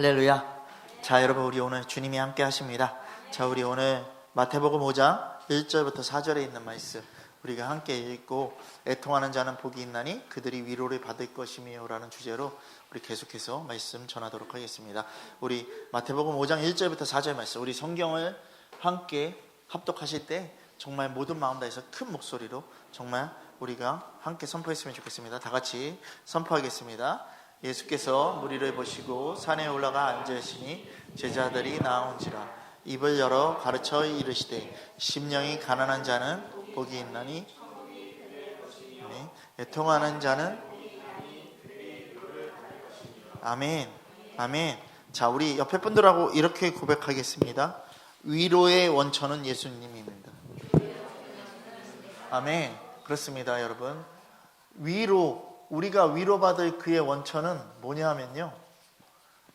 할렐루야. 자, 여러분, 우리 오늘 주님이 함께 하십니다. 자, 우리 오늘 마태복음 5장 1절부터 4절에 있는 말씀 우리가 함께 읽고, 애통하는 자는 복이 있나니 그들이 위로를 받을 것이며 라는 주제로 우리 계속해서 말씀 전하도록 하겠습니다. 우리 마태복음 5장 1절부터 4절 말씀, 우리 성경을 함께 합독하실 때 정말 모든 마음 다해서 큰 목소리로 정말 우리가 함께 선포했으면 좋겠습니다. 다 같이 선포하겠습니다. 예수께서 무리를 보시고 산에 올라가 앉으시니 제자들이 나온지라 입을 열어 가르쳐 이르시되 심령이 가난한 자는 복이 있나니 애통하는 자는 아멘. 아멘. 자, 우리 옆에 분들하고 이렇게 고백하겠습니다. 위로의 원천은 예수님입니다. 아멘. 그렇습니다, 여러분. 우리가 위로받을 그의 원천은 뭐냐 하면요,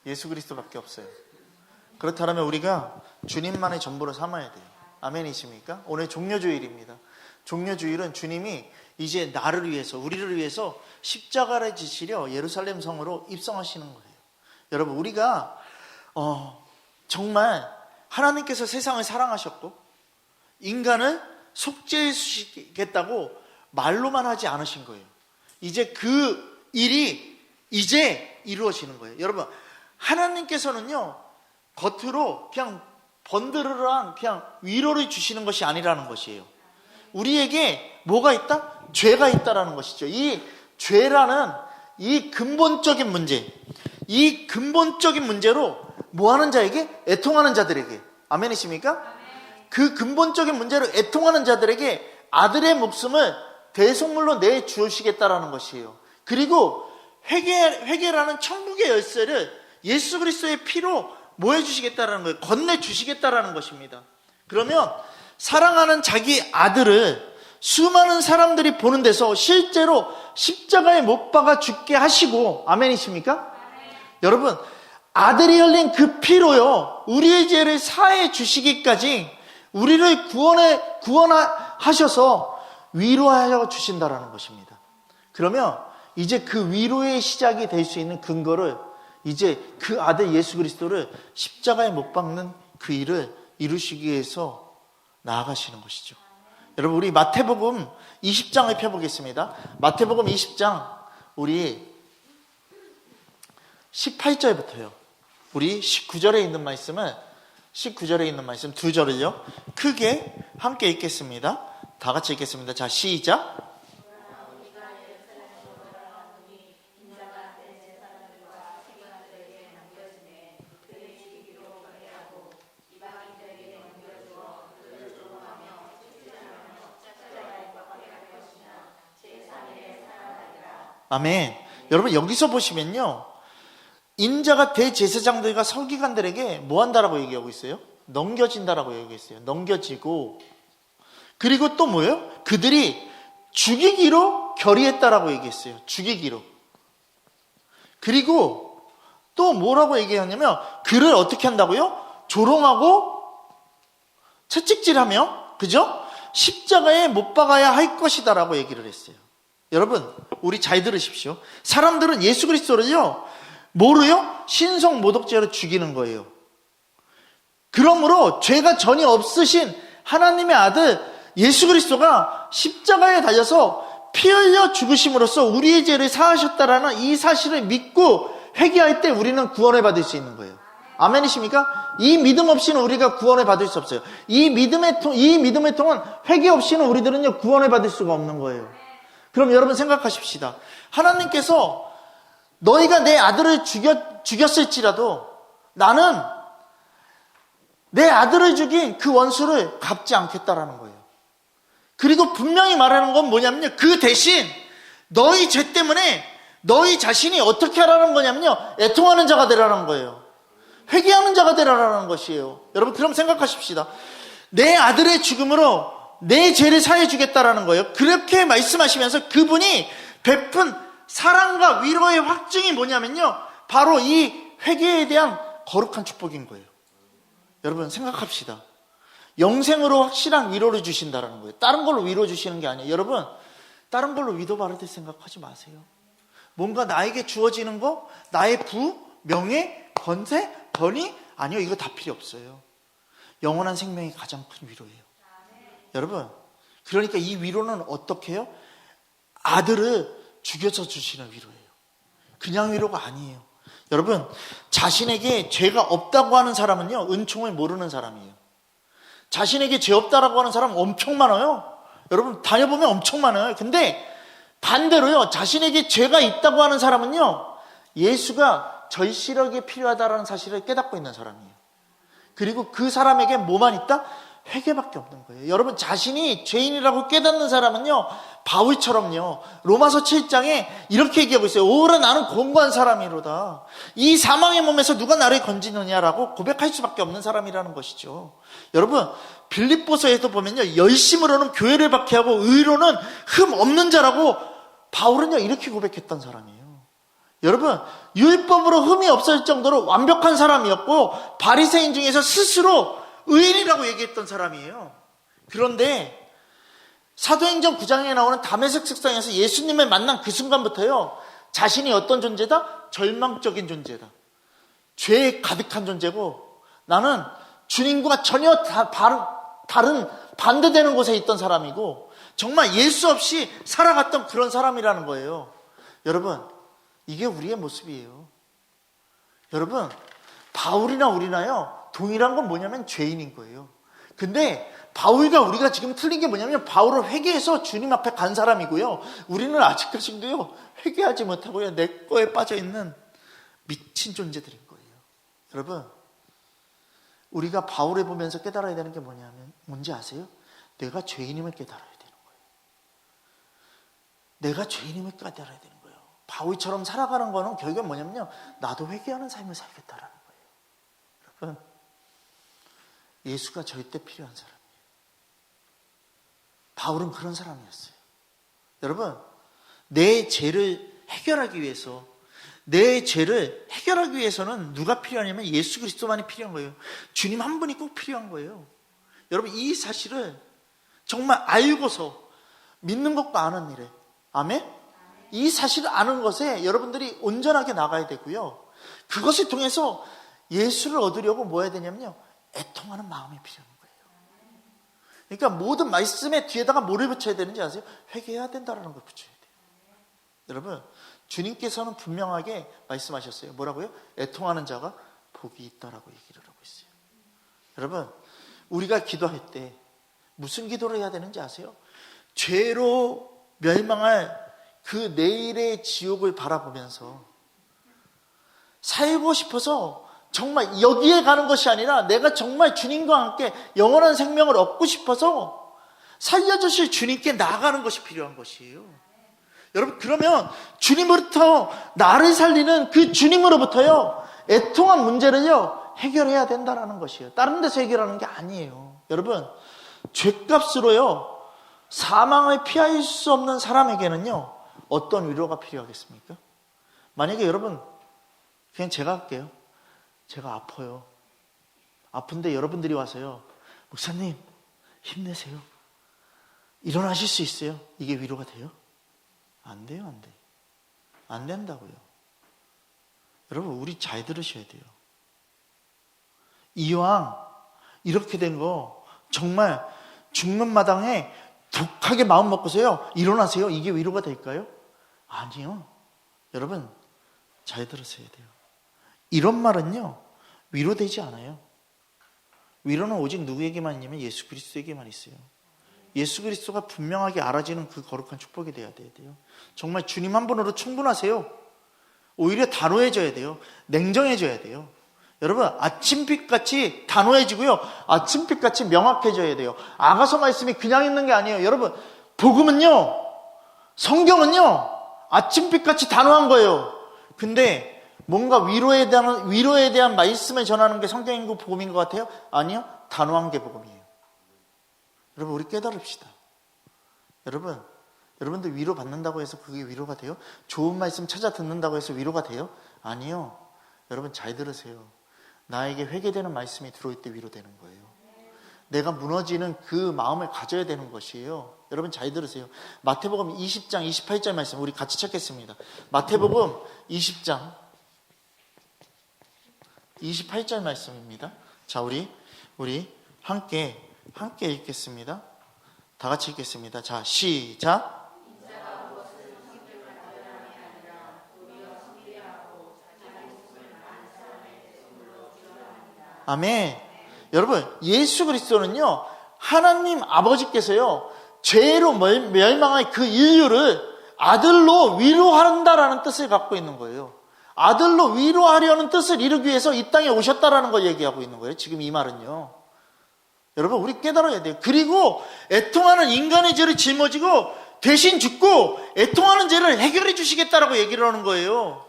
예수 그리스도밖에 없어요. 그렇다면 우리가 주님만의 전부로 삼아야 돼요. 아멘이십니까? 오늘 종려주일입니다. 종려주일은 주님이 이제 나를 위해서, 우리를 위해서 십자가를 지시려 예루살렘 성으로 입성하시는 거예요. 여러분, 우리가 정말 하나님께서 세상을 사랑하셨고 인간을 속죄해 주시겠다고 말로만 하지 않으신 거예요. 이제 그 일이 이제 이루어지는 거예요. 여러분, 하나님께서는요, 겉으로 그냥 번드르르한 그냥 위로를 주시는 것이 아니라는 것이에요. 우리에게 뭐가 있다? 죄가 있다라는 것이죠. 이 죄라는 이 근본적인 문제, 이 근본적인 문제로 뭐하는 자에게? 애통하는 자들에게. 아멘이십니까? 그 근본적인 문제로 애통하는 자들에게 아들의 목숨을 대속물로 내주시겠다라는 것이에요. 그리고 회개라는 천국의 열쇠를 예수 그리스도의 피로 뭐 해주시겠다라는 거예요? 건네주시겠다라는 것입니다. 그러면 사랑하는 자기 아들을 수많은 사람들이 보는 데서 실제로 십자가에 못 박아 죽게 하시고, 아멘이십니까? 여러분, 아들이 흘린 그 피로요, 우리의 죄를 사해 주시기까지 우리를 구원하셔서 위로하여 주신다라는 것입니다. 그러면 이제 그 위로의 시작이 될 수 있는 근거를, 이제 그 아들 예수 그리스도를 십자가에 못 박는 그 일을 이루시기 위해서 나아가시는 것이죠. 여러분, 우리 마태복음 20장을 펴보겠습니다. 마태복음 20장 우리 18절부터요. 우리 19절에 있는 말씀은 19절에 있는 말씀 두 절을요 크게 함께 읽겠습니다. 다 같이 읽겠습니다. 자, 시작. 아멘. 여러분, 여기서 보시면요, 인자가 대제사장들과 서기관들에게 뭐 한다라고 얘기하고 있어요? 넘겨진다라고 얘기하고 있어요. 넘겨지고, 그리고 또 뭐예요? 그들이 죽이기로 결의했다라고 얘기했어요. 죽이기로. 그리고 또 뭐라고 얘기하냐면, 그를 어떻게 한다고요? 조롱하고 채찍질하며, 그죠? 십자가에 못 박아야 할 것이다라고 얘기를 했어요. 여러분, 우리 잘 들으십시오. 사람들은 예수 그리스도를요, 뭐로요? 신성 모독죄로 죽이는 거예요. 그러므로 죄가 전혀 없으신 하나님의 아들 예수 그리스도가 십자가에 달려서 피 흘려 죽으심으로써 우리의 죄를 사하셨다라는 이 사실을 믿고 회개할 때 우리는 구원을 받을 수 있는 거예요. 아멘이십니까? 이 믿음 없이는 우리가 구원을 받을 수 없어요. 이 믿음의 통은 회개 없이는 우리들은요, 구원을 받을 수가 없는 거예요. 그럼 여러분 생각하십시다. 하나님께서 너희가 내 아들을 죽였을지라도 나는 내 아들을 죽인 그 원수를 갚지 않겠다라는 거예요. 그리고 분명히 말하는 건 뭐냐면요, 그 대신 너희 죄 때문에 너희 자신이 어떻게 하라는 거냐면요, 애통하는 자가 되라는 거예요. 회개하는 자가 되라는 것이에요. 여러분, 그럼 생각하십시다. 내 아들의 죽음으로 내 죄를 사해 주겠다라는 거예요. 그렇게 말씀하시면서 그분이 베푼 사랑과 위로의 확증이 뭐냐면요, 바로 이 회개에 대한 거룩한 축복인 거예요. 여러분, 생각합시다. 영생으로 확실한 위로를 주신다라는 거예요. 다른 걸로 위로 주시는 게 아니에요. 여러분, 다른 걸로 위로받을 때 생각하지 마세요. 뭔가 나에게 주어지는 거, 나의 부, 명예, 권세, 번위? 아니요, 이거 다 필요 없어요. 영원한 생명이 가장 큰 위로예요. 여러분, 그러니까 이 위로는 어떻게 해요? 아들을 죽여서 주시는 위로예요. 그냥 위로가 아니에요. 여러분, 자신에게 죄가 없다고 하는 사람은요, 은총을 모르는 사람이에요. 자신에게 죄 없다라고 하는 사람은 엄청 많아요. 여러분, 다녀보면 엄청 많아요. 근데 반대로요, 자신에게 죄가 있다고 하는 사람은요, 예수가 절실하게 필요하다라는 사실을 깨닫고 있는 사람이에요. 그리고 그 사람에게 뭐만 있다? 회개밖에 없는 거예요. 여러분, 자신이 죄인이라고 깨닫는 사람은요, 바울처럼요, 로마서 7장에 이렇게 얘기하고 있어요. 오라 나는 권고한 사람이로다. 이 사망의 몸에서 누가 나를 건지느냐라고 고백할 수밖에 없는 사람이라는 것이죠. 여러분, 빌립보서에도 보면요, 열심으로는 교회를 박해하고 의로는 흠 없는 자라고 바울은요, 이렇게 고백했던 사람이에요. 여러분, 율법으로 흠이 없을 정도로 완벽한 사람이었고 바리새인 중에서 스스로 의인이라고 얘기했던 사람이에요. 그런데 사도행전 9장에 나오는 다메섹 석상에서 예수님을 만난 그 순간부터요, 자신이 어떤 존재다? 절망적인 존재다. 죄에 가득한 존재고, 나는 주님과 전혀 다른 반대되는 곳에 있던 사람이고, 정말 예수 없이 살아갔던 그런 사람이라는 거예요. 여러분, 이게 우리의 모습이에요. 여러분, 바울이나 우리나요, 동일한 건 뭐냐면 죄인인 거예요. 근데 바울과 우리가 지금 틀린 게 뭐냐면, 바울은 회개해서 주님 앞에 간 사람이고요, 우리는 아직까지도요, 회개하지 못하고요, 내 거에 빠져있는 미친 존재들인 거예요. 여러분, 우리가 바울을 보면서 깨달아야 되는 게 뭐냐면, 뭔지 아세요? 내가 죄인임을 깨달아야 되는 거예요. 내가 죄인임을 깨달아야 되는 거예요. 바울처럼 살아가는 거는 결국은 뭐냐면요, 나도 회개하는 삶을 살겠다라는 거예요. 여러분, 예수가 절대 필요한 사람이에요. 바울은 그런 사람이었어요. 여러분, 내 죄를 해결하기 위해서, 내 죄를 해결하기 위해서는 누가 필요하냐면 예수 그리스도만이 필요한 거예요. 주님 한 분이 꼭 필요한 거예요. 여러분, 이 사실을 정말 알고서 믿는 것과 아는 일에, 아멘? 이 사실을 아는 것에 여러분들이 온전하게 나가야 되고요, 그것을 통해서 예수를 얻으려고 뭐 해야 되냐면요, 애통하는 마음이 필요한 거예요. 그러니까 모든 말씀의 뒤에다가 뭐를 붙여야 되는지 아세요? 회개해야 된다는 걸 붙여야 돼요. 여러분, 주님께서는 분명하게 말씀하셨어요. 뭐라고요? 애통하는 자가 복이 있다라고 얘기를 하고 있어요. 여러분, 우리가 기도할 때 무슨 기도를 해야 되는지 아세요? 죄로 멸망할 그 내일의 지옥을 바라보면서 살고 싶어서 정말 여기에 가는 것이 아니라, 내가 정말 주님과 함께 영원한 생명을 얻고 싶어서 살려주실 주님께 나아가는 것이 필요한 것이에요. 여러분, 그러면 주님으로부터 나를 살리는 그 주님으로부터요, 애통한 문제를요, 해결해야 된다는 것이에요. 다른 데서 해결하는 게 아니에요. 여러분, 죄값으로요, 사망을 피할 수 없는 사람에게는요, 어떤 위로가 필요하겠습니까? 만약에 여러분, 그냥 제가 할게요. 제가 아파요. 아픈데 여러분들이 와서요, 목사님 힘내세요, 일어나실 수 있어요. 이게 위로가 돼요? 안 돼요. 안 돼요. 안 된다고요. 여러분, 우리 잘 들으셔야 돼요. 이왕 이렇게 된 거 정말 죽는 마당에 독하게 마음 먹고서요, 일어나세요. 이게 위로가 될까요? 아니요. 여러분, 잘 들으셔야 돼요. 이런 말은요, 위로되지 않아요. 위로는 오직 누구에게만 있냐면 예수 그리스도에게만 있어요. 예수 그리스도가 분명하게 알아지는 그 거룩한 축복이 돼야 돼요. 정말 주님 한 분으로 충분하세요. 오히려 단호해져야 돼요. 냉정해져야 돼요. 여러분, 아침빛같이 단호해지고요, 아침빛같이 명확해져야 돼요. 아가서 말씀이 그냥 있는 게 아니에요. 여러분, 복음은요, 성경은요, 아침빛같이 단호한 거예요. 근데 뭔가 위로에 대한 말씀을 전하는 게 성경이고 복음인 것 같아요? 아니요, 단호한 게 복음이에요. 여러분, 우리 깨달읍시다. 여러분들 위로 받는다고 해서 그게 위로가 돼요? 좋은 말씀 찾아 듣는다고 해서 위로가 돼요? 아니요. 여러분, 잘 들으세요. 나에게 회개되는 말씀이 들어올 때 위로되는 거예요. 내가 무너지는 그 마음을 가져야 되는 것이에요. 여러분, 잘 들으세요. 마태복음 20장 28절 말씀 우리 같이 찾겠습니다. 마태복음 20장 28절 말씀입니다. 자, 우리 함께 읽겠습니다. 다 같이 읽겠습니다. 자, 시작. 아멘. 여러분, 예수 그리스도는요, 하나님 아버지께서요, 죄로 멸망할 그 인류를 아들로 위로한다라는 뜻을 갖고 있는 거예요. 아들로 위로하려는 뜻을 이루기 위해서 이 땅에 오셨다라는 걸 얘기하고 있는 거예요. 지금 이 말은요. 여러분, 우리 깨달아야 돼요. 그리고 애통하는 인간의 죄를 짊어지고 대신 죽고 애통하는 죄를 해결해 주시겠다라고 얘기를 하는 거예요.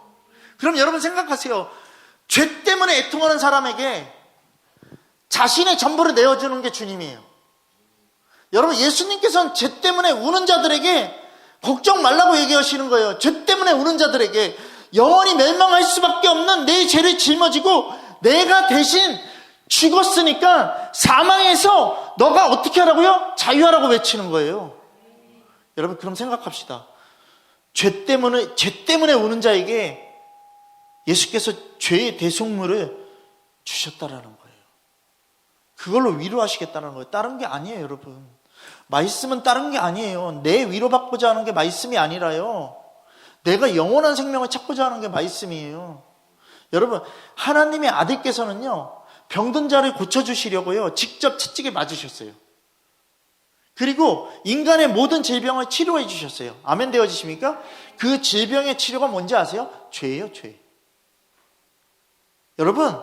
그럼 여러분 생각하세요. 죄 때문에 애통하는 사람에게 자신의 전부를 내어주는 게 주님이에요. 여러분, 예수님께서는 죄 때문에 우는 자들에게 걱정 말라고 얘기하시는 거예요. 죄 때문에 우는 자들에게 영원히 멸망할 수밖에 없는 내 죄를 짊어지고 내가 대신 죽었으니까 사망에서 너가 어떻게 하라고요? 자유하라고 외치는 거예요. 여러분, 그럼 생각합시다. 죄 때문에 우는 자에게 예수께서 죄의 대속물을 주셨다라는 거예요. 그걸로 위로하시겠다는 거예요. 다른 게 아니에요, 여러분. 말씀은 다른 게 아니에요. 내 위로받고자 하는 게 말씀이 아니라요. 내가 영원한 생명을 찾고자 하는 게 말씀이에요. 여러분, 하나님의 아들께서는요, 병든 자를 고쳐주시려고요, 직접 채찍에 맞으셨어요. 그리고 인간의 모든 질병을 치료해 주셨어요. 아멘 되어지십니까? 그 질병의 치료가 뭔지 아세요? 죄예요, 죄. 여러분,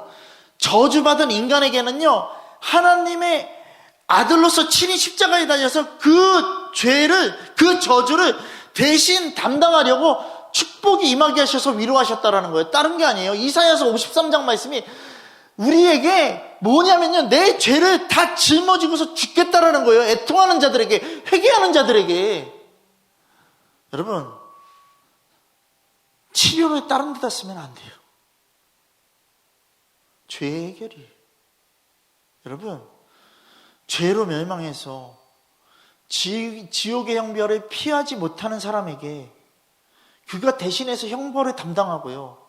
저주받은 인간에게는요, 하나님의 아들로서 친히 십자가에 달려서 그 죄를, 그 저주를 대신 담당하려고 축복이 임하게 하셔서 위로하셨다라는 거예요. 다른 게 아니에요. 이사야서 53장 말씀이 우리에게 뭐냐면요, 내 죄를 다 짊어지고서 죽겠다라는 거예요. 애통하는 자들에게, 회개하는 자들에게. 여러분, 치료를 다른 데다 쓰면 안 돼요. 죄 해결이에요. 여러분, 죄로 멸망해서 지옥의 형벌을 피하지 못하는 사람에게 그가 대신해서 형벌을 담당하고요,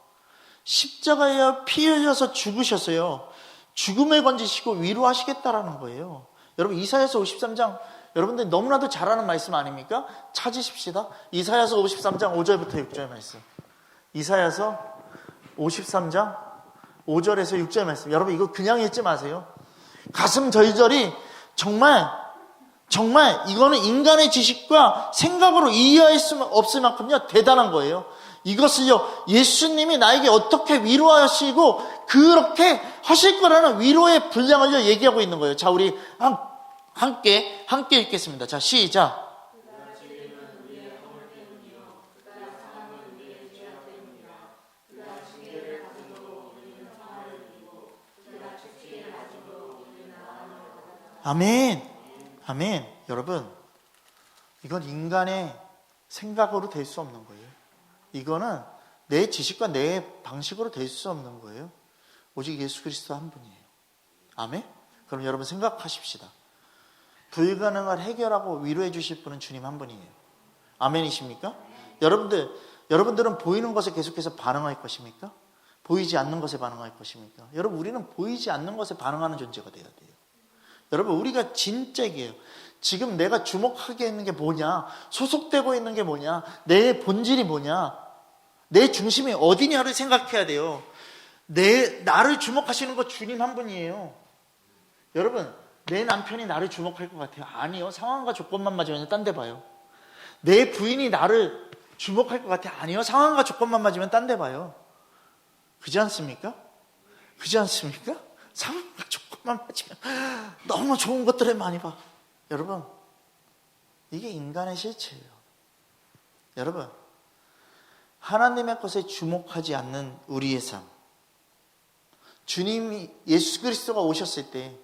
십자가에 피 흘려서 죽으셨어요. 죽음을 건지시고 위로하시겠다라는 거예요. 여러분, 이사야서 53장 여러분들 너무나도 잘 아는 말씀 아닙니까? 찾으십시다. 이사야서 53장 5절부터 6절 말씀. 이사야서 53장 5절에서 6절 말씀. 여러분, 이거 그냥 읽지 마세요. 가슴 절절히 정말 이거는 인간의 지식과 생각으로 이해할 수 없을 만큼요 대단한 거예요. 이것을요, 예수님이 나에게 어떻게 위로하시고 그렇게 하실 거라는 위로의 분량을요 얘기하고 있는 거예요. 자, 우리 함께 읽겠습니다. 자, 시작. 아멘. 아멘. 여러분, 이건 인간의 생각으로 될 수 없는 거예요. 이거는 내 지식과 내 방식으로 될 수 없는 거예요. 오직 예수 그리스도 한 분이에요. 아멘. 그럼 여러분 생각하십시다. 불가능을 해결하고 위로해 주실 분은 주님 한 분이에요. 아멘이십니까? 여러분들은 보이는 것에 계속해서 반응할 것입니까? 보이지 않는 것에 반응할 것입니까? 여러분, 우리는 보이지 않는 것에 반응하는 존재가 돼야 돼요. 여러분, 우리가 진짜이에요. 지금 내가 주목하게 있는 게 뭐냐, 소속되고 있는 게 뭐냐, 내 본질이 뭐냐, 내 중심이 어디냐를 생각해야 돼요. 나를 주목하시는 거 주님 한 분이에요. 여러분, 내 남편이 나를 주목할 것 같아요? 아니요. 상황과 조건만 맞으면 딴 데 봐요. 내 부인이 나를 주목할 것 같아요? 아니요. 상황과 조건만 맞으면 딴 데 봐요. 그렇지 않습니까? 그렇지 않습니까? 상황과 조건만 맞으면 너무 좋은 것들을 많이 봐. 여러분, 이게 인간의 실체예요. 여러분, 하나님의 것에 주목하지 않는 우리의 삶, 주님이 예수 그리스도가 오셨을 때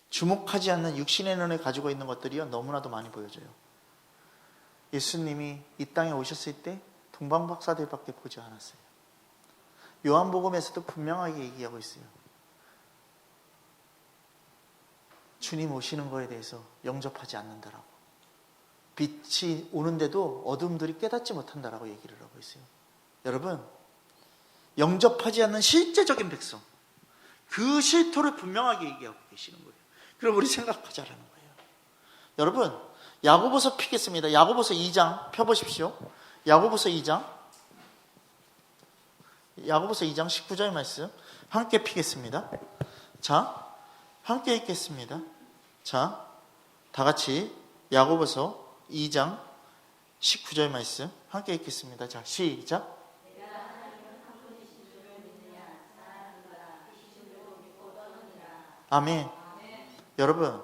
주목하지 않는 육신의 눈을 가지고 있는 것들이요 너무나도 많이 보여져요. 예수님이 이 땅에 오셨을 때 동방박사들밖에 보지 않았어요. 요한복음에서도 분명하게 얘기하고 있어요. 주님 오시는 거에 대해서 영접하지 않는다라고. 빛이 오는데도 어둠들이 깨닫지 못한다라고 얘기를 하고 있어요. 여러분, 영접하지 않는 실제적인 백성, 그 실토를 분명하게 얘기하고 계시는 거예요. 그럼 우리 생각하자라는 거예요. 여러분, 야고보서 피겠습니다. 야고보서 2장 펴보십시오. 야고보서 2장 19절 말씀 함께 피겠습니다. 자, 함께 읽겠습니다. 자, 다 같이 야고보서 2장 19절 말씀 함께 읽겠습니다. 자, 시작. 아멘. 여러분,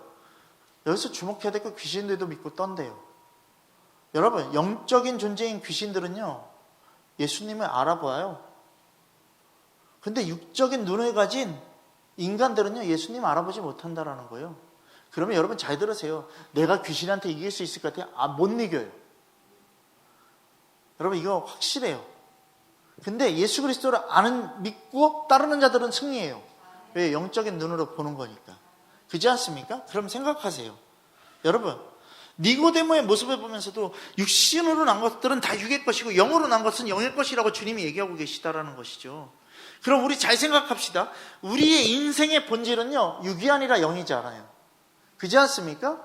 여기서 주목해야 될 거 귀신들도 믿고 떤대요. 여러분, 영적인 존재인 귀신들은요, 예수님을 알아보아요. 근데 육적인 눈을 가진 인간들은요, 예수님 알아보지 못한다라는 거예요. 그러면 여러분 잘 들으세요. 내가 귀신한테 이길 수 있을 것 같아요? 못 이겨요. 여러분, 이거 확실해요. 근데 예수 그리스도를 믿고 따르는 자들은 승리해요. 왜? 영적인 눈으로 보는 거니까. 그렇지 않습니까? 그럼 생각하세요. 여러분, 니고데모의 모습을 보면서도 육신으로 난 것들은 다 육의 것이고 영으로 난 것은 영의 것이라고 주님이 얘기하고 계시다라는 것이죠. 그럼 우리 잘 생각합시다. 우리의 인생의 본질은요, 육이 아니라 영이지 않아요. 그렇지 않습니까?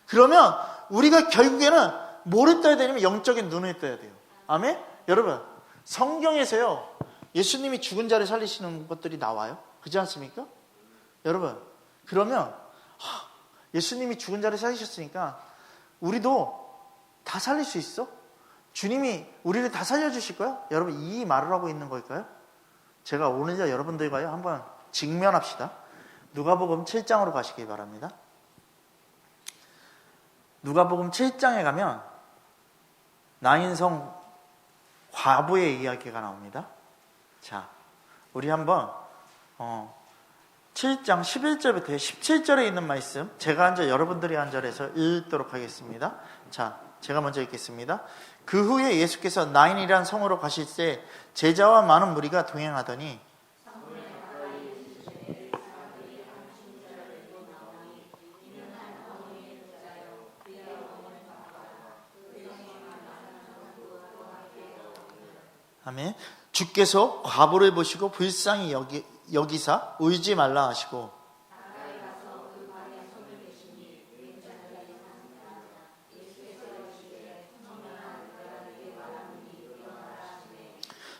그러면 우리가 결국에는 뭐를 떠야 되냐면 영적인 눈을 떠야 돼요. 아멘? 여러분, 성경에서요, 예수님이 죽은 자를 살리시는 것들이 나와요. 그렇지 않습니까? 여러분, 그러면 예수님이 죽은 자를 살리셨으니까 우리도 다 살릴 수 있어? 주님이 우리를 다 살려주실 거야? 여러분, 이 말을 하고 있는 걸까요? 제가 오늘 여러분들과요 한번 직면합시다. 누가복음 7장으로 가시기 바랍니다. 누가복음 7장에 가면 나인성 과부의 이야기가 나옵니다. 자, 우리 한번 7장 11절부터 17절에 있는 말씀, 제가 한 절 여러분들이 한 절에서 읽도록 하겠습니다. 자, 제가 먼저 읽겠습니다. 그 후에 예수께서 나인이란 성으로 가실 때 제자와 많은 무리가 동행하더니 아멘. 주께서 과부를 보시고 불쌍히 여기사 울지 말라 하시고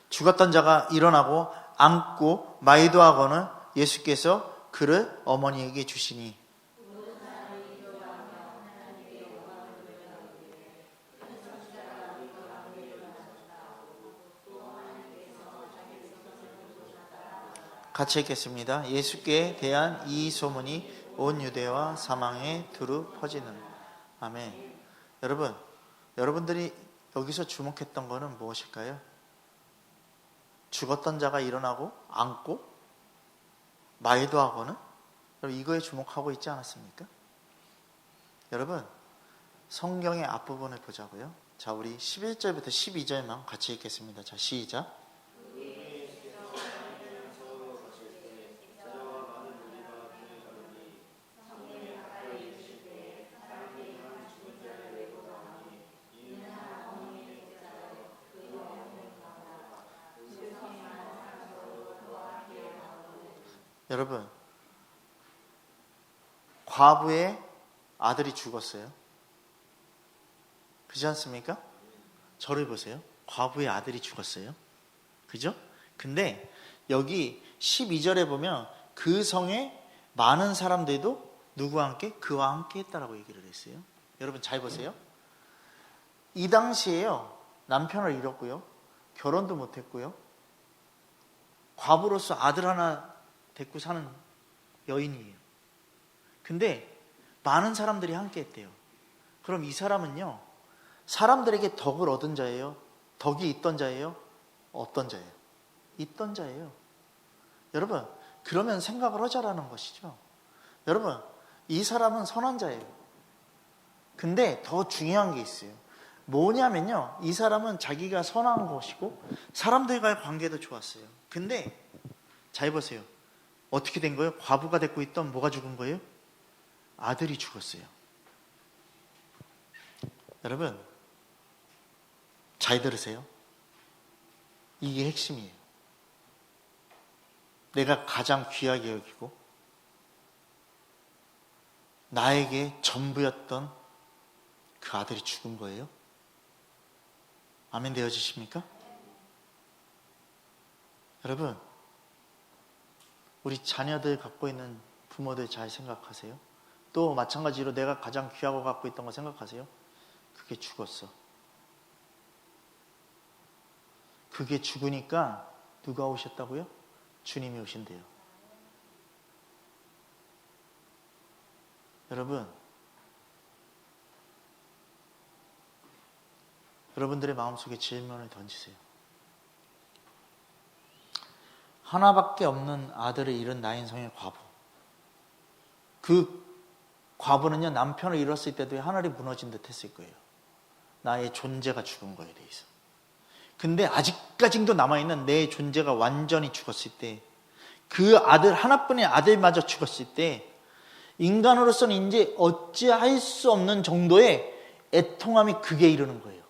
죽었던 자가 일어나고 앉고 마이도하고는 예수께서 그를 어머니에게 주시니 같이 읽겠습니다. 예수께 대한 이 소문이 온 유대와 사망에 두루 퍼지는. 아멘. 여러분들이 여기서 주목했던 것은 무엇일까요? 죽었던 자가 일어나고 앉고 말도 하고는, 여러분 이거에 주목하고 있지 않았습니까? 여러분, 성경의 앞부분을 보자고요. 자, 우리 11절부터 12절만 같이 읽겠습니다. 자, 시작. 여러분, 과부의 아들이 죽었어요. 그렇지 않습니까? 저를 보세요. 과부의 아들이 죽었어요. 그죠? 근데 여기 12절에 보면 그 성에 많은 사람들도 누구와 함께? 그와 함께 했다라고 얘기를 했어요. 여러분 잘 보세요. 이 당시에요, 남편을 잃었고요, 결혼도 못했고요, 과부로서 아들 하나 데리고 사는 여인이에요. 근데 많은 사람들이 함께 했대요. 그럼 이 사람은요, 사람들에게 덕을 얻은 자예요? 덕이 있던 자예요? 어떤 자예요? 있던 자예요. 여러분, 그러면 생각을 하자라는 것이죠. 여러분, 이 사람은 선한 자예요. 근데 더 중요한 게 있어요. 뭐냐면요, 이 사람은 자기가 선한 것이고 사람들과의 관계도 좋았어요. 근데 잘 보세요. 어떻게 된 거예요? 과부가 됐고 있던 뭐가 죽은 거예요? 아들이 죽었어요. 여러분, 잘 들으세요. 이게 핵심이에요. 내가 가장 귀하게 여기고 나에게 전부였던 그 아들이 죽은 거예요? 아멘 되어지십니까? 여러분, 우리 자녀들 갖고 있는 부모들 잘 생각하세요. 또 마찬가지로 내가 가장 귀하고 갖고 있던 거 생각하세요. 그게 죽었어. 그게 죽으니까 누가 오셨다고요? 주님이 오신대요. 여러분들의 마음속에 질문을 던지세요. 하나밖에 없는 아들을 잃은 나인성의 과부. 그 과부는요, 남편을 잃었을 때도 하늘이 무너진 듯 했을 거예요. 나의 존재가 죽은 거에 대해서. 근데 아직까지도 남아있는 내 존재가 완전히 죽었을 때, 그 아들, 하나뿐인 아들마저 죽었을 때, 인간으로서는 이제 어찌할 수 없는 정도의 애통함이 극에 이르는 거예요.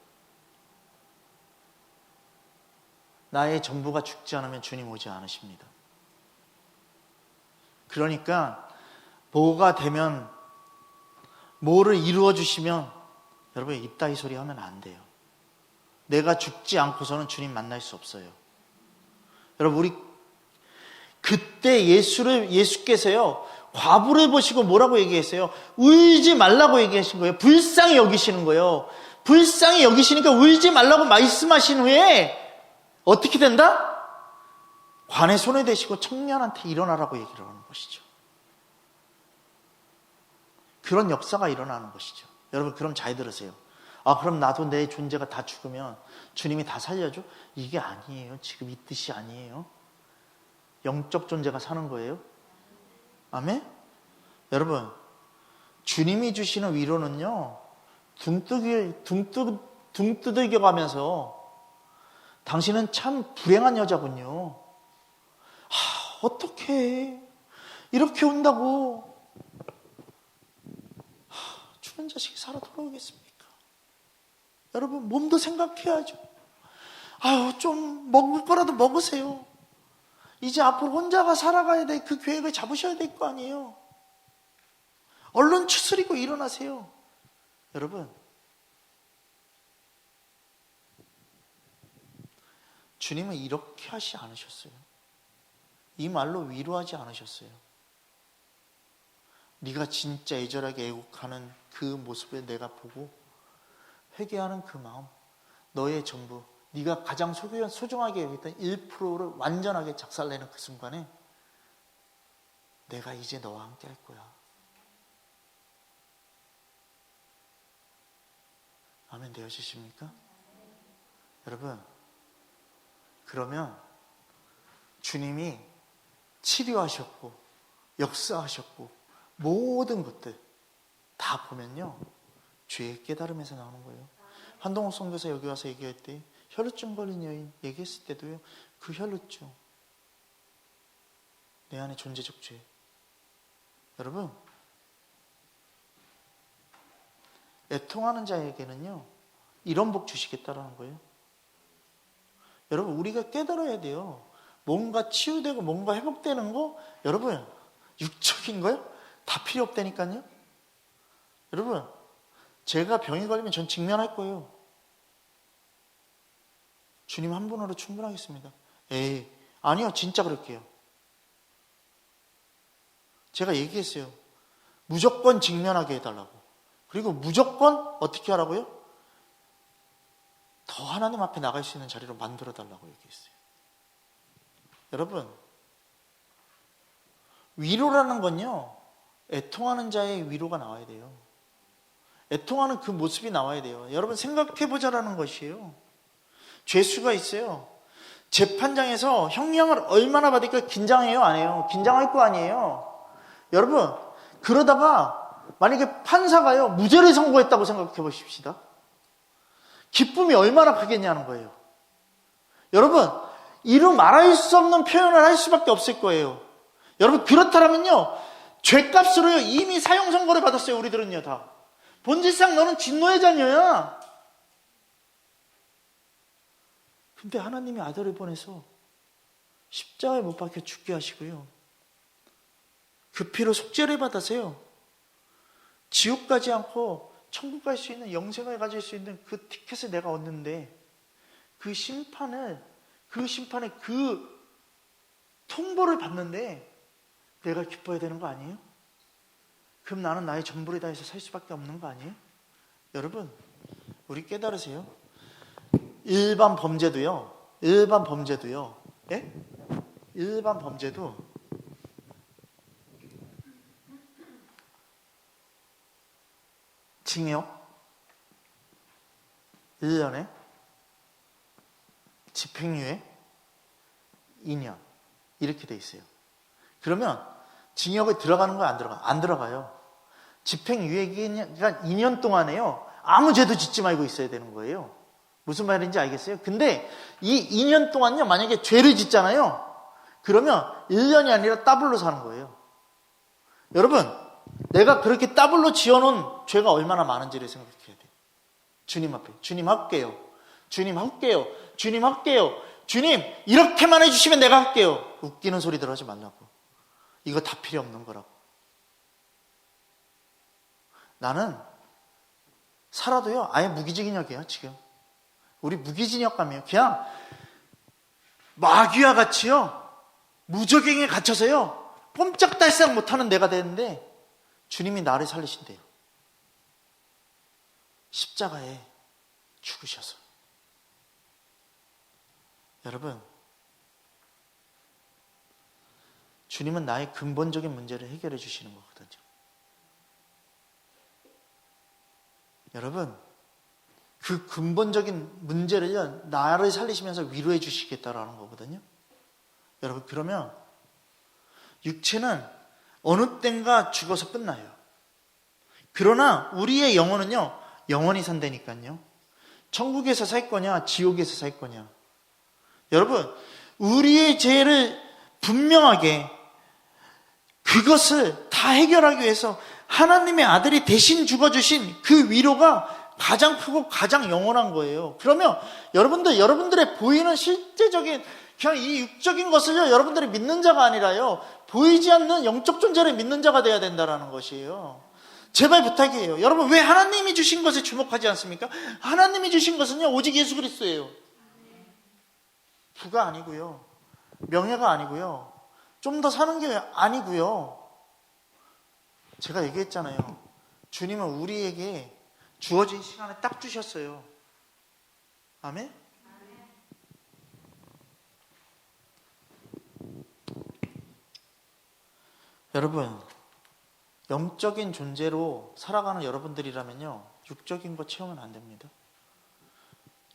나의 전부가 죽지 않으면 주님 오지 않으십니다. 그러니까 뭐가 되면, 뭐를 이루어 주시면 여러분 이따위 소리 하면 안 돼요. 내가 죽지 않고서는 주님 만날 수 없어요. 여러분, 우리 그때 예수께서요, 과부를 보시고 뭐라고 얘기했어요? 울지 말라고 얘기하신 거예요. 불쌍히 여기시는 거예요. 불쌍히 여기시니까 울지 말라고 말씀하신 후에 어떻게 된다? 관에 손을 대시고 청년한테 일어나라고 얘기를 하는 것이죠. 그런 역사가 일어나는 것이죠. 여러분, 그럼 잘 들으세요. 그럼 나도 내 존재가 다 죽으면 주님이 다 살려줘? 이게 아니에요. 지금 이 뜻이 아니에요. 영적 존재가 사는 거예요. 아멘? 여러분, 주님이 주시는 위로는요, 둥 두들겨 가면서 당신은 참 불행한 여자군요. 어떡해. 이렇게 온다고 죽은 자식이 살아 돌아오겠습니까? 여러분, 몸도 생각해야죠. 좀 먹을 거라도 먹으세요. 이제 앞으로 혼자가 살아가야 될 그 계획을 잡으셔야 될 거 아니에요. 얼른 추스리고 일어나세요. 여러분, 주님은 이렇게 하지 않으셨어요. 이 말로 위로하지 않으셨어요. 네가 진짜 애절하게 애곡하는 그 모습을 내가 보고 회개하는 그 마음, 너의 전부, 네가 가장 소중하게 여겼던 1%를 완전하게 작살내는 그 순간에 내가 이제 너와 함께 할 거야. 아멘 되어지십니까? 여러분, 그러면 주님이 치료하셨고 역사하셨고 모든 것들 다 보면요, 죄의 깨달음에서 나오는 거예요. 한동욱 선교사 여기 와서 얘기할 때 혈루증 걸린 여인 얘기했을 때도요, 그 혈루증, 내 안에 존재적 죄. 여러분, 애통하는 자에게는요, 이런 복 주시겠다라는 거예요. 여러분, 우리가 깨달아야 돼요. 뭔가 치유되고 뭔가 회복되는 거, 여러분, 육적인 거요? 다 필요 없다니까요. 여러분, 제가 병이 걸리면 전 직면할 거예요. 주님 한 분으로 충분하겠습니다. 아니요, 진짜 그럴게요. 제가 얘기했어요. 무조건 직면하게 해달라고. 그리고 무조건 어떻게 하라고요? 더 하나님 앞에 나갈 수 있는 자리로 만들어 달라고 얘기했어요. 여러분, 위로라는 건요, 애통하는 자의 위로가 나와야 돼요. 애통하는 그 모습이 나와야 돼요. 여러분, 생각해보자라는 것이에요. 죄수가 있어요. 재판장에서 형량을 얼마나 받을까 긴장해요? 안 해요? 긴장할 거 아니에요? 여러분, 그러다가 만약에 판사가요, 무죄를 선고했다고 생각해 보십시다. 기쁨이 얼마나 크겠냐는 거예요. 여러분, 이루 말할 수 없는 표현을 할 수밖에 없을 거예요. 여러분, 그렇다면요, 죄값으로요, 이미 사형 선고를 받았어요. 우리들은요, 다. 본질상 너는 진노의 자녀야. 근데 하나님이 아들을 보내서 십자가에 못 박혀 죽게 하시고요. 그 피로 속죄를 받으세요. 지옥 가지 않고 천국 갈 수 있는, 영생을 가질 수 있는 그 티켓을 내가 얻는데, 그 심판을 그 통보를 받는데 내가 기뻐야 되는 거 아니에요? 그럼 나는 나의 전부를 다해서 살 수밖에 없는 거 아니에요? 여러분, 우리 깨달으세요. 일반 범죄도요, 예? 일반 범죄도 징역 1년에 집행유예 2년 이렇게 돼 있어요. 그러면 징역에 들어가는 거야, 안 들어가? 안 들어가요. 집행유예 기간 2년 동안에요, 아무 죄도 짓지 말고 있어야 되는 거예요. 무슨 말인지 알겠어요? 근데 이 2년 동안요, 만약에 죄를 짓잖아요, 그러면 1년이 아니라 더블로 사는 거예요. 여러분, 내가 그렇게 더블로 지어놓은 죄가 얼마나 많은지를 생각해야 돼요. 주님 앞에, 주님 할게요, 주님 할게요, 주님 할게요, 주님 이렇게만 해주시면 내가 할게요. 웃기는 소리들 하지 말라고. 이거 다 필요 없는 거라고. 나는 살아도요, 아예 무기징역이에요. 지금 우리 무기징역감이에요. 그냥 마귀와 같이요, 무적행에 갇혀서요 꼼짝달싹 못하는 내가 되는데 주님이 나를 살리신대요. 십자가에 죽으셔서. 여러분, 주님은 나의 근본적인 문제를 해결해 주시는 거거든요. 여러분, 그 근본적인 문제를요, 나를 살리시면서 위로해 주시겠다라는 거거든요. 여러분, 그러면 육체는 어느 땐가 죽어서 끝나요. 그러나 우리의 영혼은요, 영원히 산다니까요. 천국에서 살 거냐, 지옥에서 살 거냐. 여러분, 우리의 죄를 분명하게, 그것을 다 해결하기 위해서 하나님의 아들이 대신 죽어주신 그 위로가 가장 크고 가장 영원한 거예요. 그러면 여러분들의 보이는 실제적인, 그냥 이 육적인 것을요, 여러분들이 믿는 자가 아니라요, 보이지 않는 영적 존재를 믿는 자가 돼야 된다는 것이에요. 제발 부탁이에요. 여러분, 왜 하나님이 주신 것에 주목하지 않습니까? 하나님이 주신 것은요, 오직 예수 그리스도예요. 부가 아니고요, 명예가 아니고요, 좀 더 사는 게 아니고요. 제가 얘기했잖아요. 주님은 우리에게 주어진 시간에 딱 주셨어요. 아멘? 여러분, 영적인 존재로 살아가는 여러분들이라면요, 육적인 거 채우면 안 됩니다.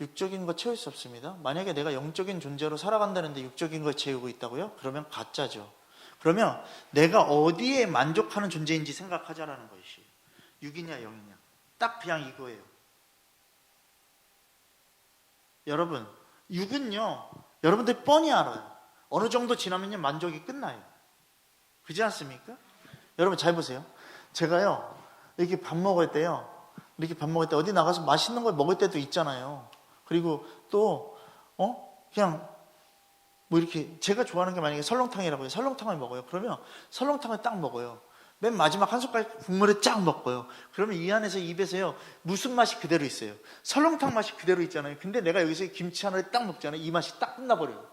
육적인 거 채울 수 없습니다. 만약에 내가 영적인 존재로 살아간다는데 육적인 걸 채우고 있다고요? 그러면 가짜죠. 그러면 내가 어디에 만족하는 존재인지 생각하자라는 것이에요. 육이냐 영이냐, 딱 그냥 이거예요. 여러분, 육은요, 여러분들 뻔히 알아요. 어느 정도 지나면요, 만족이 끝나요. 그렇지 않습니까? 여러분 잘 보세요. 제가요, 이렇게 밥 먹을 때요, 어디 나가서 맛있는 걸 먹을 때도 있잖아요. 그리고 또 그냥 뭐 이렇게, 제가 좋아하는 게 만약에 설렁탕이라고 해요. 설렁탕을 먹어요. 그러면 설렁탕을 딱 먹어요. 맨 마지막 한 숟갈 국물을 쫙 먹어요. 그러면 이 안에서 입에서요, 무슨 맛이 그대로 있어요? 설렁탕 맛이 그대로 있잖아요. 근데 내가 여기서 김치 하나를 딱 먹잖아요. 이 맛이 딱 끝나버려요.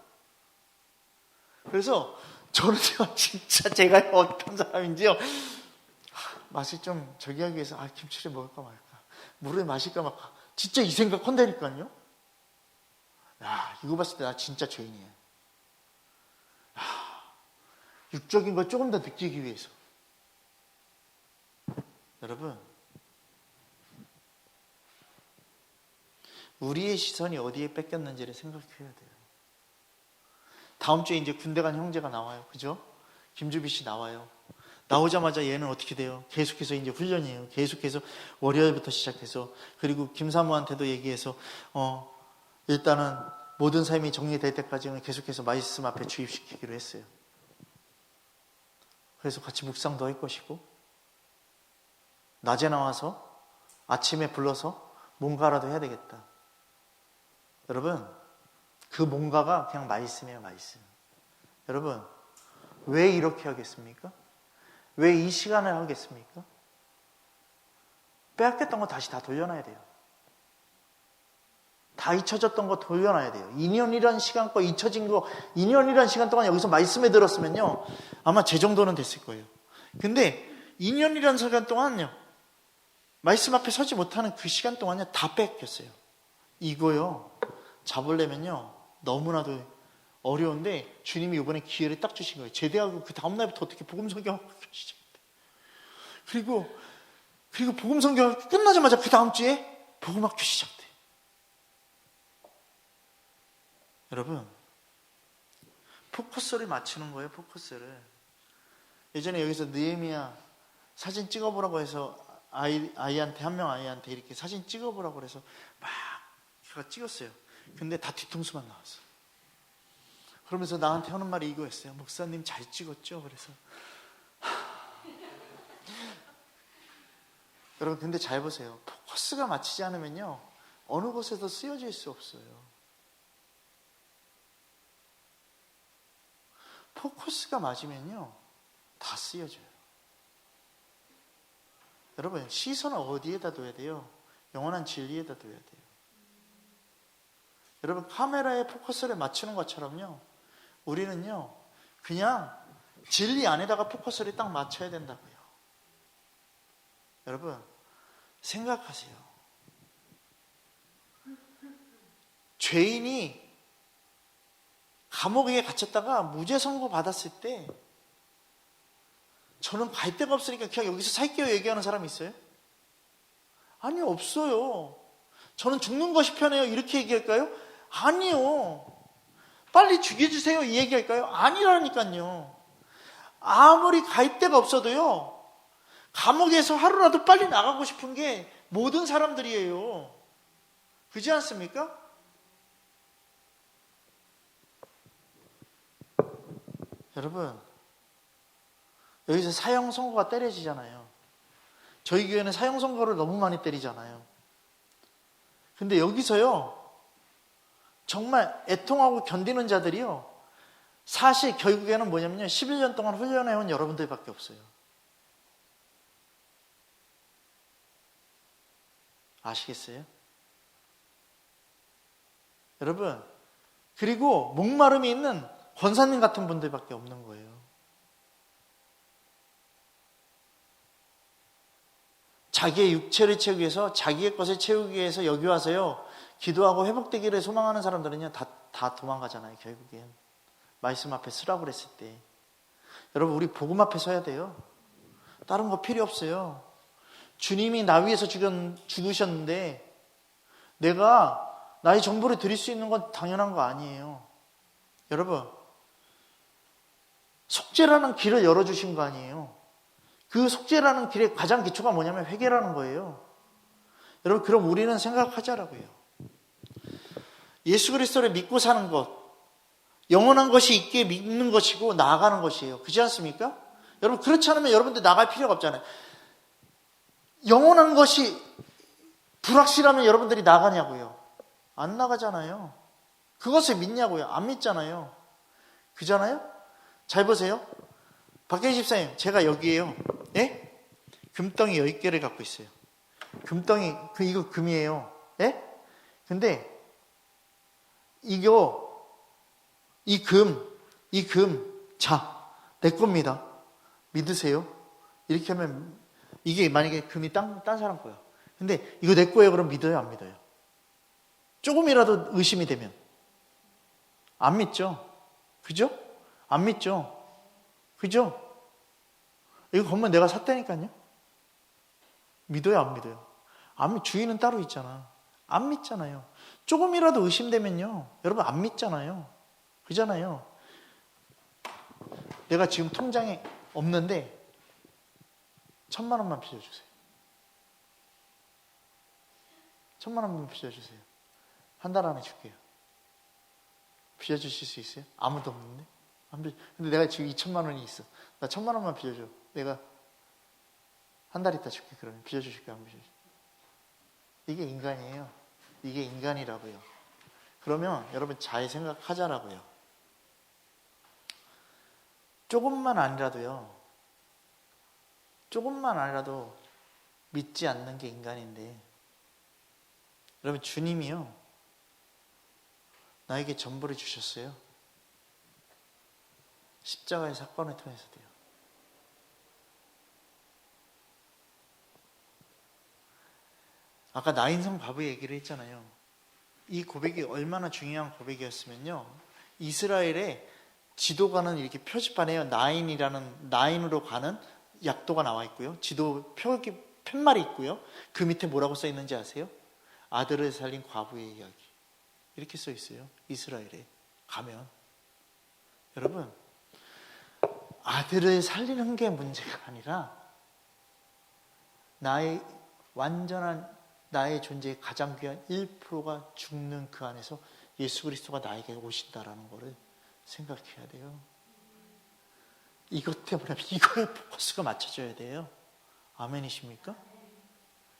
그래서 저는 진짜 제가 어떤 사람인지요, 맛을 좀 저기 하기 위해서 김치를 먹을까 말까, 물을 마실까 말까, 진짜 이 생각 한다니까요. 야, 이거 봤을 때 나 진짜 죄인이에요. 육적인 걸 조금 더 느끼기 위해서. 여러분, 우리의 시선이 어디에 뺏겼는지를 생각해야 돼요. 다음 주에 이제 군대 간 형제가 나와요. 그죠? 김주비 씨 나와요. 나오자마자 얘는 어떻게 돼요? 계속해서 이제 훈련이에요. 계속해서 월요일부터 시작해서, 그리고 김사무한테도 얘기해서 일단은 모든 삶이 정리될 때까지는 계속해서 말씀 앞에 주입시키기로 했어요. 그래서 같이 묵상도 할 것이고, 낮에 나와서 아침에 불러서 뭔가라도 해야 되겠다. 여러분, 그 뭔가가 그냥 말씀이에요, 말씀. 여러분, 왜 이렇게 하겠습니까? 왜 이 시간을 하겠습니까? 빼앗겼던 거 다시 다 돌려놔야 돼요. 다 잊혀졌던 거 돌려놔야 돼요. 2년이란 시간과 잊혀진 거, 2년이란 시간 동안 여기서 말씀에 들었으면요, 아마 제 정도는 됐을 거예요. 근데 2년이란 시간 동안요, 말씀 앞에 서지 못하는 그 시간 동안요, 다 뺏겼어요. 이거요, 잡으려면요, 너무나도 어려운데 주님이 이번에 기회를 딱 주신 거예요. 제대하고 그 다음날부터 어떻게 복음 선교하고 그리고 복음 선교 끝나자마자 그 다음 주에 복음학교 시작돼. 여러분, 포커스를 맞추는 거예요. 포커스를. 예전에 여기서 느헤미야 사진 찍어보라고 해서 아이한테, 한 명 아이한테 이렇게 사진 찍어보라고 해서 막 제가 찍었어요. 근데 다 뒤통수만 나왔어. 그러면서 나한테 하는 말이 이거였어요. 목사님 잘 찍었죠? 그래서 여러분, 근데 잘 보세요. 포커스가 맞추지 않으면요, 어느 곳에서 쓰여질 수 없어요. 포커스가 맞으면요, 다 쓰여져요. 여러분, 시선을 어디에다 둬야 돼요? 영원한 진리에다 둬야 돼요. 여러분, 카메라에 포커스를 맞추는 것처럼요, 우리는요, 그냥 진리 안에다가 포커스를 딱 맞춰야 된다고요. 여러분, 생각하세요. 죄인이 감옥에 갇혔다가 무죄 선고 받았을 때 저는 갈 데가 없으니까 그냥 여기서 살게요 얘기하는 사람이 있어요? 아니, 없어요. 저는 죽는 것이 편해요 이렇게 얘기할까요? 아니요. 빨리 죽여주세요 이 얘기할까요? 아니라니까요. 아무리 갈 데가 없어도요, 감옥에서 하루라도 빨리 나가고 싶은 게 모든 사람들이에요. 그렇지 않습니까? 여러분, 여기서 사형 선고가 때려지잖아요. 저희 교회는 사형 선고를 너무 많이 때리잖아요. 근데 여기서요, 정말 애통하고 견디는 자들이요, 사실 결국에는 뭐냐면요, 11년 동안 훈련해온 여러분들밖에 없어요. 아시겠어요? 여러분, 그리고 목마름이 있는 권사님 같은 분들밖에 없는 거예요. 자기의 육체를 채우기 위해서, 자기의 것을 채우기 위해서 여기 와서요, 기도하고 회복되기를 소망하는 사람들은요, 다 도망가잖아요. 결국엔 말씀 앞에 서라고 그랬을 때. 여러분, 우리 복음 앞에 서야 돼요. 다른 거 필요 없어요. 주님이 나 위해서 죽으셨는데 내가 나의 전부를 드릴 수 있는 건 당연한 거 아니에요. 여러분, 속죄라는 길을 열어주신 거 아니에요. 그 속죄라는 길의 가장 기초가 뭐냐면 회개라는 거예요. 여러분, 그럼 우리는 생각하자라고요. 예수 그리스도를 믿고 사는 것, 영원한 것이 있게 믿는 것이고 나아가는 것이에요. 그렇지 않습니까? 여러분, 그렇지 않으면 여러분들 나갈 필요가 없잖아요. 영원한 것이 불확실하면 여러분들이 나가냐고요? 안 나가잖아요. 그것을 믿냐고요? 안 믿잖아요. 그잖아요? 잘 보세요. 박경희 집사님, 제가 여기에요. 예? 금덩이 10개를 갖고 있어요. 금덩이, 이거 금이에요. 예? 근데 이 금, 자, 내 겁니다. 믿으세요? 이렇게 하면, 이게 만약에 금이 딴 사람 거야. 근데 이거 내 거예요? 그럼 믿어요? 안 믿어요? 조금이라도 의심이 되면. 안 믿죠? 그죠? 안 믿죠? 그죠? 이거 건물 내가 샀다니까요? 믿어요? 안 믿어요? 주인은 따로 있잖아. 안 믿잖아요. 조금이라도 의심되면요, 여러분 안 믿잖아요. 그잖아요. 내가 지금 통장에 없는데 1,000만 원만 빌려주세요. 1,000만 원만 빌려주세요. 한 달 안에 줄게요. 빌려주실 수 있어요? 아무도 없는데? 근데 내가 지금 2,000만 원이 있어. 나 1,000만 원만 빌려줘. 내가 한 달 있다 줄게. 그러면 빌려주실까? 안 빌려주실까? 이게 인간이에요. 이게 인간이라고요. 그러면 여러분 잘 생각하자라고요. 조금만 아니라도요, 조금만 아니라도 믿지 않는 게 인간인데, 여러분, 주님이요 나에게 전부를 주셨어요. 십자가의 사건을 통해서도요. 아까 나인성 바보 얘기를 했잖아요. 이 고백이 얼마나 중요한 고백이었으면요, 이스라엘의 지도가는 이렇게 표지판에요, 나인으로 가는 약도가 나와 있고요, 지도 팻말이 있고요, 그 밑에 뭐라고 써 있는지 아세요? 아들을 살린 과부의 이야기, 이렇게 써 있어요. 이스라엘에 가면. 여러분, 아들을 살리는 게 문제가 아니라 나의 존재의 가장 귀한 1%가 죽는 그 안에서 예수 그리스도가 나에게 오신다라는 것을 생각해야 돼요. 이것 때문에 이거에 포커스가 맞춰져야 돼요. 아멘이십니까?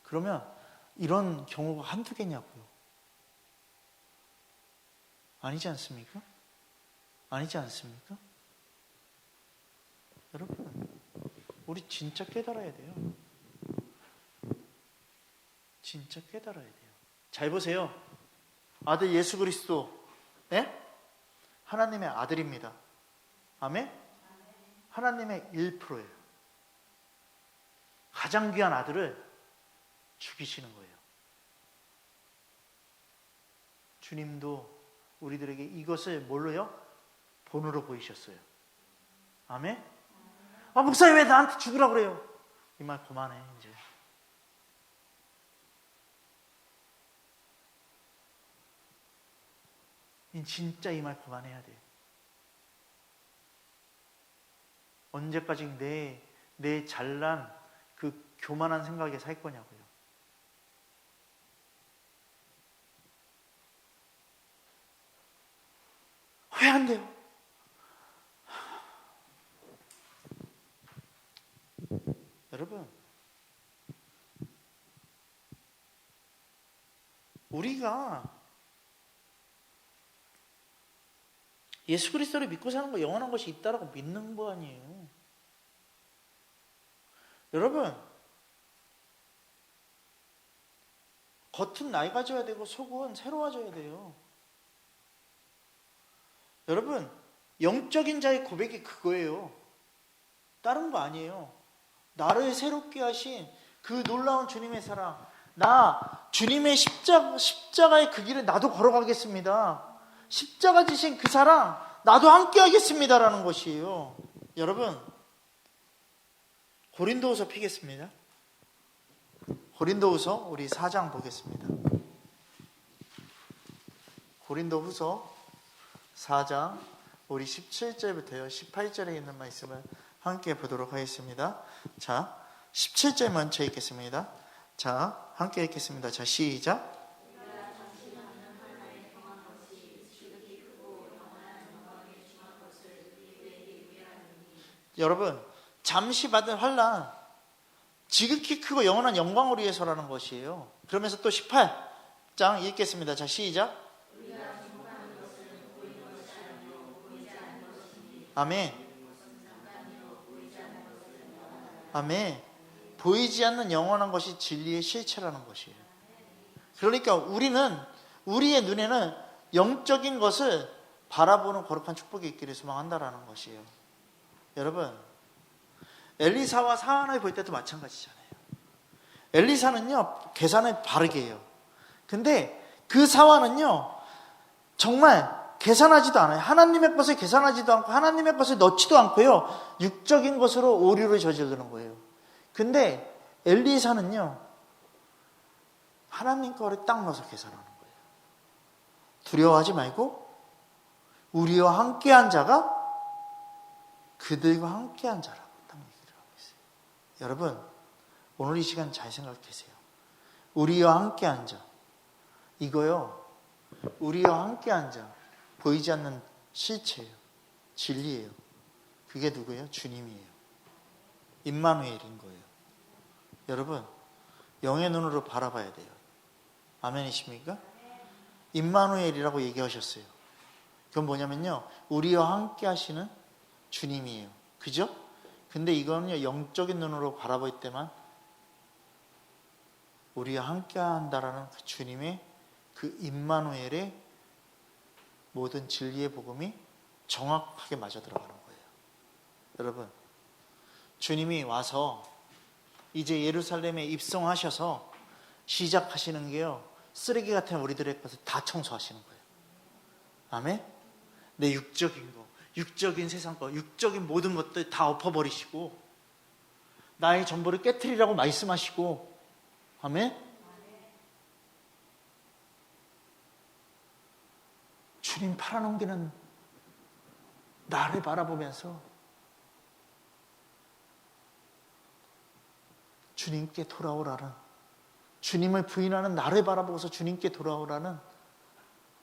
그러면 이런 경우가 한두 개냐고요. 아니지 않습니까? 아니지 않습니까? 여러분, 우리 진짜 깨달아야 돼요. 진짜 깨달아야 돼요. 잘 보세요. 아들 예수 그리스도, 하나님의 아들입니다. 아멘? 하나님의 1%예요. 가장 귀한 아들을 죽이시는 거예요. 주님도 우리들에게 이것을 뭘로요? 본으로 보이셨어요. 아멘? 목사님 왜 나한테 죽으라고 그래요? 이 말 그만해 이제. 진짜 이 말 그만해야 돼. 언제까지 내 잘난 그 교만한 생각에 살 거냐고요. 왜 안 돼요? 여러분, 우리가 예수 그리스도를 믿고 사는 거 영원한 것이 있다라고 믿는 거 아니에요. 여러분, 겉은 낡아져야 되고 속은 새로워져야 돼요. 여러분, 영적인 자의 고백이 그거예요. 다른 거 아니에요. 나를 새롭게 하신 그 놀라운 주님의 사랑, 나 주님의 십자가의 그 길을 나도 걸어가겠습니다. 십자가 지신 그 사랑 나도 함께 하겠습니다라는 것이에요. 여러분, 고린도후서 피겠습니다. 고린도후서 우리 4장 보겠습니다. 고린도후서 4장 우리 17절부터요 18절에 있는 말씀을 함께 보도록 하겠습니다. 자, 17절 먼저 읽겠습니다. 자, 함께 읽겠습니다. 자, 시작. 여러분, 잠시 받은 환난, 지극히 크고 영원한 영광을 위해서라는 것이에요. 그러면서 또 18장 읽겠습니다. 자, 시작. 아멘. 아멘. 보이지 않는 영원한 것이 진리의 실체라는 것이에요. 그러니까 우리는, 우리의 눈에는 영적인 것을 바라보는 거룩한 축복이 있기를 소망한다라는 것이에요. 여러분, 엘리사와 사안을 볼 때도 마찬가지잖아요. 엘리사는요 계산을 바르게 해요. 근데 그 사안은요 정말 계산하지도 않아요. 하나님의 것을 계산하지도 않고 하나님의 것을 넣지도 않고요, 육적인 것으로 오류를 저지르는 거예요. 근데 엘리사는요 하나님 거를 딱 넣어서 계산하는 거예요. 두려워하지 말고 우리와 함께한 자가 그들과 함께한 자라고 딱 얘기를 하고 있어요. 여러분, 오늘 이 시간 잘 생각하세요. 우리와 함께한 자, 이거요, 우리와 함께한 자, 보이지 않는 실체예요. 진리예요. 그게 누구예요? 주님이에요. 임마누엘인 거예요. 여러분, 영의 눈으로 바라봐야 돼요. 아멘이십니까? 임마누엘이라고 얘기하셨어요. 그건 뭐냐면요, 우리와 함께 하시는 주님이에요. 그죠? 근데 이거는요, 영적인 눈으로 바라볼 때만 우리와 함께 한다라는 그 주님의 그 임마누엘의 모든 진리의 복음이 정확하게 맞아 들어가는 거예요. 여러분, 주님이 와서 이제 예루살렘에 입성하셔서 시작하시는 게요, 쓰레기 같은 우리들의 것을 다 청소하시는 거예요. 아멘? 내 육적인 거, 육적인 세상 거, 육적인 모든 것들 다 엎어버리시고 나의 전부를 깨트리라고 말씀하시고, 아멘? 주님 팔아넘기는 나를 바라보면서 주님께 돌아오라는, 주님을 부인하는 나를 바라보고서 주님께 돌아오라는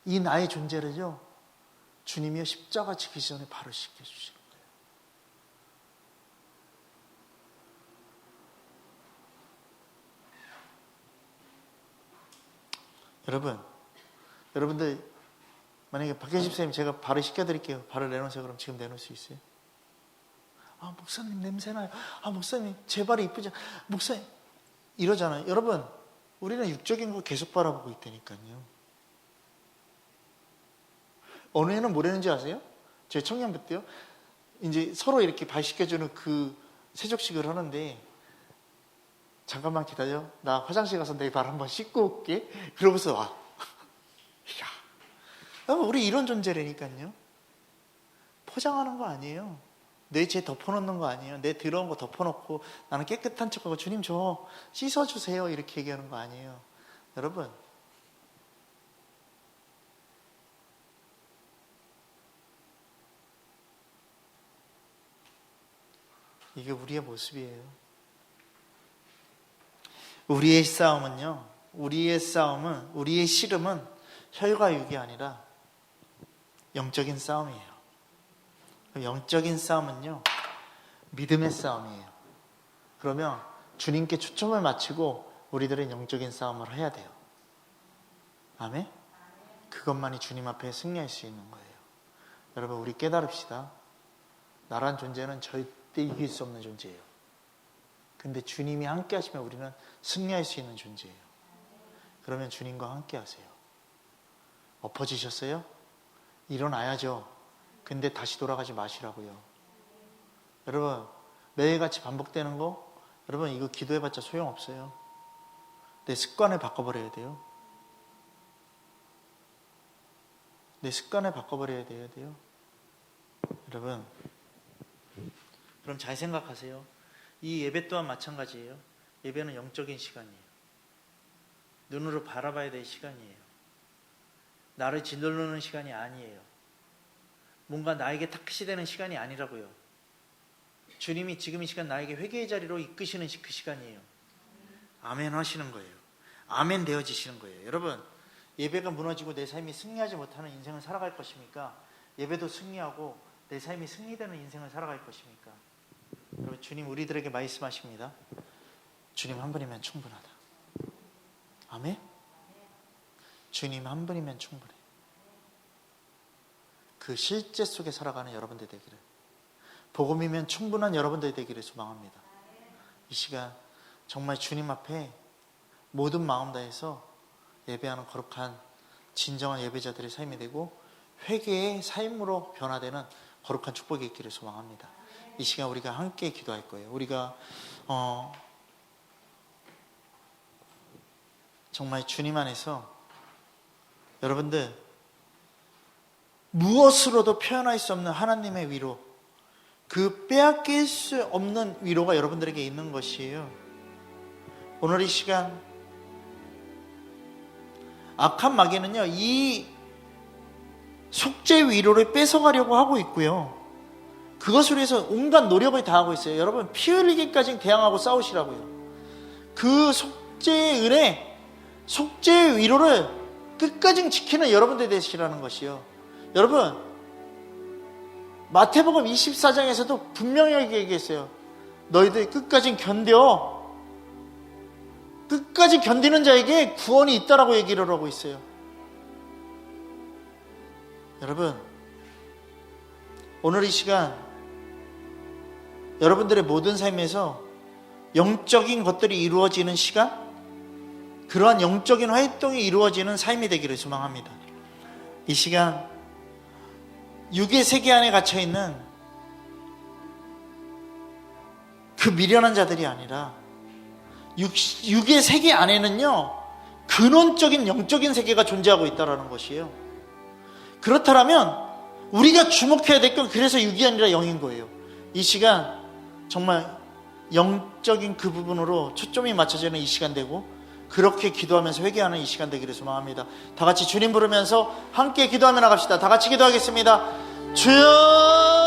이 나의 존재를요, 주님이 십자가 지기 전에 바로 시켜주시는 거예요. 여러분들 만약에 박혜집 선생님 제가 발을 시켜드릴게요. 발을 내놓으세요. 그럼 지금 내놓을 수 있어요? 아, 목사님 냄새나요. 아, 목사님 제 발이 이쁘지, 목사님 이러잖아요. 여러분, 우리는 육적인 거 계속 바라보고 있다니까요. 어느 해는 뭐라는지 아세요? 제 청년부 때요, 이제 서로 이렇게 발 씻겨주는 그 세족식을 하는데, 잠깐만 기다려, 나 화장실 가서 내 발 한번 씻고 올게. 그러고서 와. 이야, 우리 이런 존재라니까요. 포장하는 거 아니에요. 내 죄 덮어놓는 거 아니에요. 내 더러운 거 덮어놓고 나는 깨끗한 척하고 주님 저 씻어주세요 이렇게 얘기하는 거 아니에요. 여러분, 이게 우리의 모습이에요. 우리의 싸움은요, 우리의 씨름은 혈과 육이 아니라 영적인 싸움이에요. 영적인 싸움은요, 믿음의 싸움이에요. 그러면 주님께 초점을 맞추고 우리들은 영적인 싸움을 해야 돼요. 아멘? 그것만이 주님 앞에 승리할 수 있는 거예요. 여러분, 우리 깨달읍시다. 나란 존재는 절대 이길 수 없는 존재예요. 근데 주님이 함께 하시면 우리는 승리할 수 있는 존재예요. 그러면 주님과 함께 하세요. 엎어지셨어요? 일어나야죠. 근데 다시 돌아가지 마시라고요. 여러분, 매일같이 반복되는 거, 여러분 이거 기도해봤자 소용없어요. 내 습관을 바꿔버려야 돼요. 내 습관을 바꿔버려야 돼요. 여러분, 그럼 잘 생각하세요. 이 예배 또한 마찬가지예요. 예배는 영적인 시간이에요. 눈으로 바라봐야 될 시간이에요. 나를 짓누르는 시간이 아니에요. 뭔가 나에게 탁시되는 시간이 아니라고요. 주님이 지금 이 시간 나에게 회개의 자리로 이끄시는 그 시간이에요. 아멘 하시는 거예요. 아멘 되어지시는 거예요. 여러분, 예배가 무너지고 내 삶이 승리하지 못하는 인생을 살아갈 것입니까? 예배도 승리하고 내 삶이 승리되는 인생을 살아갈 것입니까? 여러분, 주님 우리들에게 말씀하십니다. 주님 한 분이면 충분하다. 아멘? 주님 한 분이면 충분해. 그 실제 속에 살아가는 여러분들 되기를, 복음이면 충분한 여러분들 되기를 소망합니다. 이 시간 정말 주님 앞에 모든 마음 다해서 예배하는 거룩한 진정한 예배자들의 삶이 되고 회개의 삶으로 변화되는 거룩한 축복이 있기를 소망합니다. 이 시간 우리가 함께 기도할 거예요. 우리가 정말 주님 안에서 여러분들 무엇으로도 표현할 수 없는 하나님의 위로, 그 빼앗길 수 없는 위로가 여러분들에게 있는 것이에요. 오늘 이 시간 악한 마귀는요, 이 속죄 위로를 뺏어가려고 하고 있고요, 그것을 위해서 온갖 노력을 다하고 있어요. 여러분, 피 흘리기까지 대항하고 싸우시라고요. 그 속죄의 은혜, 속죄의 위로를 끝까지 지키는 여러분들 되시라는 것이요. 여러분, 마태복음 24장에서도 분명히 얘기했어요. 너희들 끝까지 견뎌. 끝까지 견디는 자에게 구원이 있다라고 얘기를 하고 있어요. 여러분, 오늘 이 시간 여러분들의 모든 삶에서 영적인 것들이 이루어지는 시간, 그러한 영적인 활동이 이루어지는 삶이 되기를 소망합니다. 이 시간 육의 세계 안에 갇혀있는 그 미련한 자들이 아니라 육의 세계 안에는요, 근원적인 영적인 세계가 존재하고 있다는 것이에요. 그렇다면 우리가 주목해야 될 건 그래서 육이 아니라 영인 거예요. 이 시간 정말 영적인 그 부분으로 초점이 맞춰지는 이 시간 되고, 그렇게 기도하면서 회개하는 이 시간 되기를 소망합니다. 다 같이 주님 부르면서 함께 기도하며 나갑시다. 다 같이 기도하겠습니다. 주여